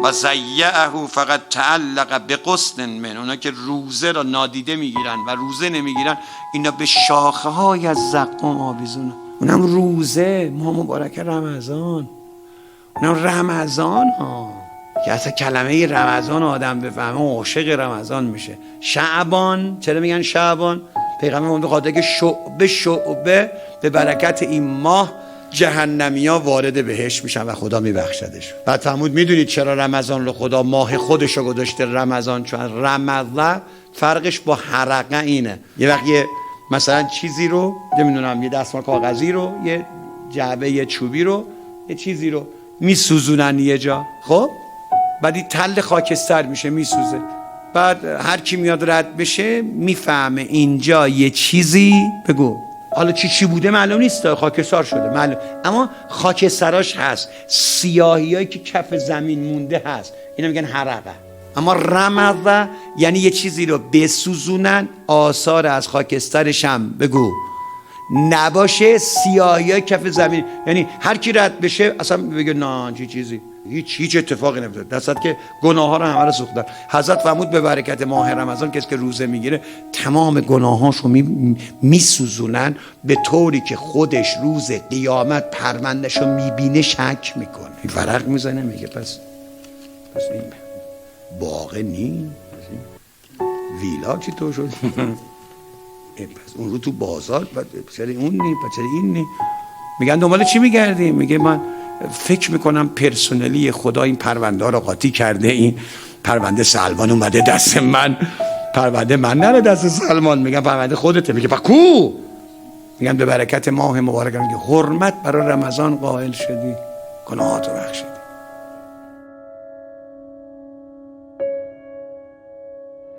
و ضیعه فقط تعلق به غصن من، اونا که روزه را نادیده میگیرن و روزه نمیگیرن، اینا به شاخه های از زقوم آویزونه. اونم روزه، ماه مبارک رمضان، اونم رمضان ها که اصلا کلمه رمضان آدم بفهمه عاشق رمضان میشه. شعبان، چرا میگن شعبان؟ پیغمبر به خاطر که شعبه به برکت این ماه جهنمیا وارد بهشت میشن و خدا میبخشدش. بعد فهمود میدونید چرا رمضان رو خدا ماه خودش رو گذاشته رمضان؟ چون رمضان فرقش با حرقه اینه، یه وقت یه مثلا چیزی رو نمیدونم، یه دستمال کاغذی رو، یه جعبه یه چوبی رو، یه چیزی رو میسوزونن یه جا، خب بعد این تل خاکستر میشه میسوزه، بعد هر کی میاد رد بشه میفهمه اینجا یه چیزی، بگو حالا چی بوده معلوم نیست، خاکستر شده معلوم، اما خاکستراش هست، سیاهیایی که کف زمین مونده هست، اینا میگن حرقه. اما رمضه یعنی یه چیزی رو بسوزونن، آثار از خاکسترش هم بگو نباشه، سیاهیای کف زمین، یعنی هر کی رد بشه اصلا بگه نه چیزی هیچ اتفاقی نمیفته، درصد که گناه ها رو همه رو سوختن. حضرت فرمود به برکت ماه رمضان کسی که روزه میگیره تمام گناهاشو میسوزونن به طوری که خودش روز قیامت پروندهشو میبینه شک میکنه، ورق میزنه میگه پس این باغه نی ویلا چی تو شد پس اون رو تو بازار چرا اون نی چرا این نی. میگن دنبال چی میگردی؟ میگه من فکر میکنم پرسنلی خدا این پرونده ها رو قاطی کرده، این پرونده سلمان اومده دست من، پرونده من نره دست سلمان. میگن پرونده خودته. میگه کو؟ میگن به برکت ماه مبارک، میگه حرمت برای رمضان قائل شدی، گناهاتو بخشیدی.